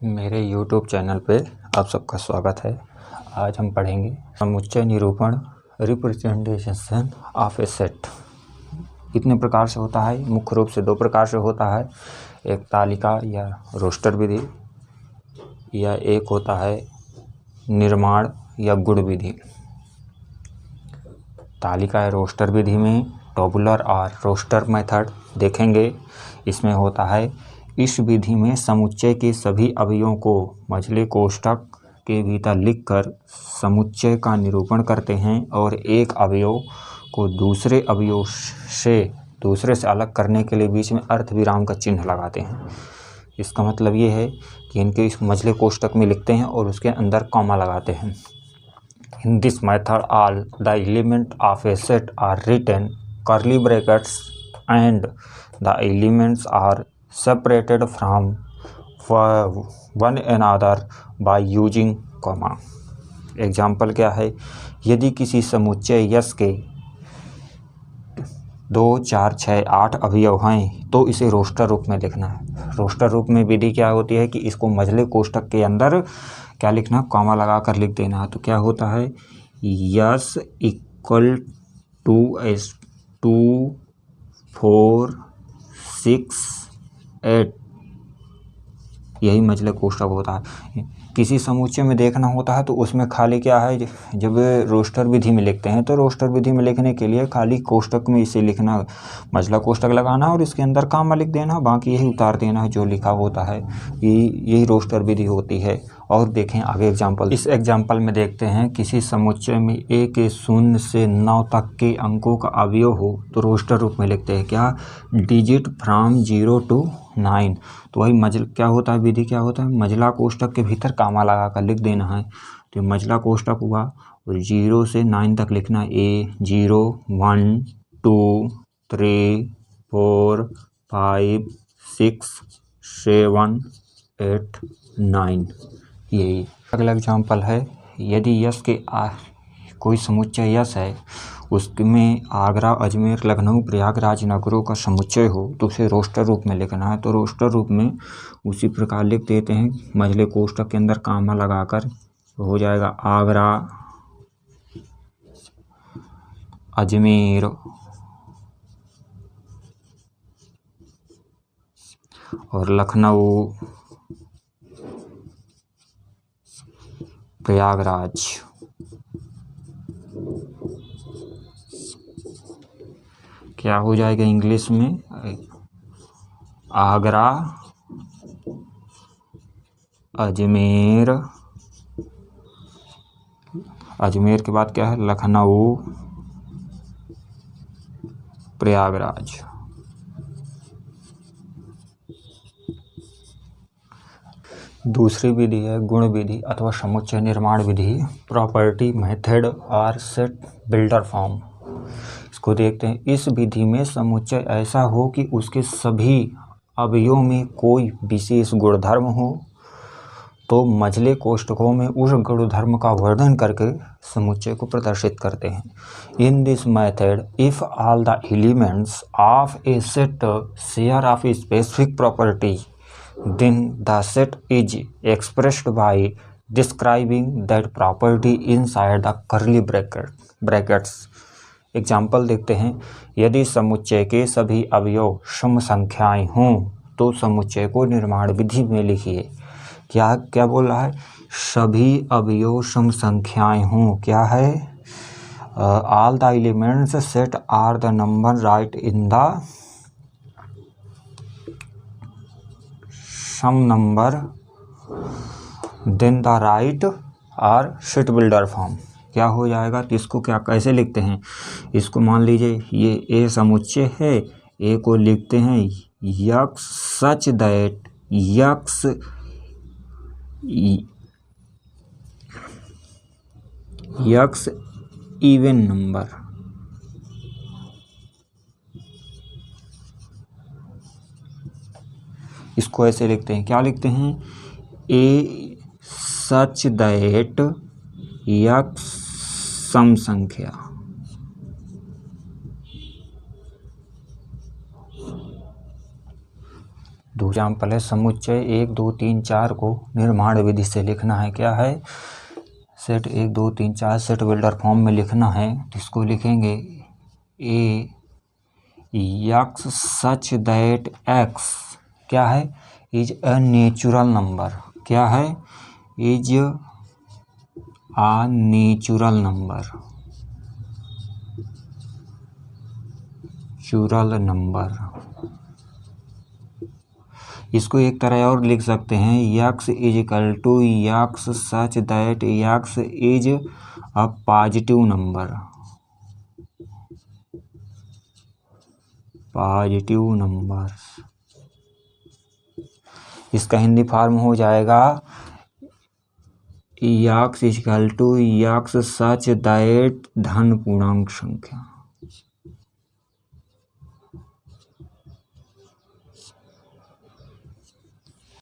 मेरे YouTube channel पे आप सबका स्वागत है। आज हम पढ़ेंगे समुच्चय निरूपण रिप्रेजेंटेशन ऑफ ए सेट। कितने प्रकार से होता है? मुख्य रूप से दो प्रकार से होता है, एक तालिका या रोस्टर विधि या एक होता है निर्माण या गुण विधि। तालिका या रोस्टर विधि में टोबुलर और रोस्टर मेथड देखेंगे। इसमें होता है, इस विधि में समुच्चय के सभी अवयवों को मझले कोष्ठक के भीतर लिखकर समुच्चय का निरूपण करते हैं और एक अवयव को दूसरे से अलग करने के लिए बीच में अर्धविराम का चिन्ह लगाते हैं। इसका मतलब ये है कि इनके इस मझले कोष्ठक में लिखते हैं और उसके अंदर कॉमा लगाते हैं। In this method, all the elements of a set are written curly brackets and the elements are separated from one another by using comma। Example क्या है? यदि किसी समुच्चय यस के 2, 4, 6, 8 अवयव हैं तो इसे रोस्टर रूप में लिखना है। रोस्टर रूप में विधि क्या होती है कि इसको मझले कोष्ठक के अंदर क्या लिखना, कॉमा लगा कर लिख देना। तो क्या होता है, यस इक्वल टू एस 2, 4, 6, 8, यही मझले कोष्ठक होता है। किसी समुच्चय में देखना होता है तो उसमें खाली क्या है, जब रोस्टर विधि में लिखते हैं तो रोस्टर विधि में लिखने के लिए खाली कोष्ठक में इसे लिखना, मझला कोष्ठक लगाना और इसके अंदर कॉमा लिख देना, बाकी यही उतार देना है जो लिखा होता है। यही रोस्टर विधि होती है। और देखें आगे एग्जाम्पल। इस एग्जाम्पल में देखते हैं, किसी समुच्चय में 1 के 0 से 9 तक के अंकों का अवयव हो तो रोस्टर रूप में लिखते हैं क्या, डिजिट फ्रॉम 0 to 9। तो वही क्या होता है, विधि क्या होता है, मझला कोष्ठक के भीतर कॉमा लगा कर लिख देना है। तो मझला कोष्ठक हुआ और 0 से 9 तक लिखना है, 0, 1, 2, 3, 4, 5, 6, 7, 8, 9। यही अगला एग्जाम्पल है, यदि यस के कोई समुच्चय यस है, उसमें आगरा, अजमेर, लखनऊ, प्रयागराज नगरों का समुच्चय हो तो उसे रोस्टर रूप में लिखना है। तो रोस्टर रूप में उसी प्रकार लिख देते हैं, मझले कोष्ठक के अंदर कॉमा लगाकर हो जाएगा आगरा, अजमेर और लखनऊ, प्रयागराज। क्या हो जाएगा इंग्लिश में, आगरा, अजमेर, अजमेर के बाद क्या है, लखनऊ, प्रयागराज। दूसरी विधि है गुण विधि अथवा समुच्चय निर्माण विधि, प्रॉपर्टी मेथड और सेट बिल्डर फॉर्म। इसको देखते हैं। इस विधि में समुच्चय ऐसा हो कि उसके सभी अवयवों में कोई विशेष गुणधर्म हो तो मझले कोष्ठकों में उस गुणधर्म का वर्णन करके समुच्चय को प्रदर्शित करते हैं। In this method, if all the elements of A set share of a specific property, then the set is expressed by describing that property inside the curly brackets। Example देखते हैं, यदि समुच्चय के सभी अवयव सम संख्याएं हों तो समुच्चय को निर्माण विधि में लिखिए। क्या बोल रहा है, सभी अवयव सम संख्याएं हों, क्या है, all the elements set are the number right in the some number then the right or set builder form। क्या हो जाएगा, तो इसको क्या कैसे लिखते हैं, इसको मान लीजिए ये ए समुच्चय है, ए को लिखते हैं x such that x x even number. इसको ऐसे लिखते हैं, क्या लिखते हैं, ए सच दैट यक्स सम संख्या। दूसरा एग्जाम्पल है समुच्चय 1 2 3 4 को निर्माण विधि से लिखना है। क्या है? सेट 1 2 3 4 सेट बिल्डर फॉर्म में लिखना है तो इसको लिखेंगे A x such that x क्या है? Is a natural number. क्या है? Is a natural number. इसको एक तरह और लिख सकते हैं, x is equal to x such that x is a positive number. Positive number. इसका हिंदी फॉर्म हो जाएगा x is equal to x such that धन पूर्णांक संख्या।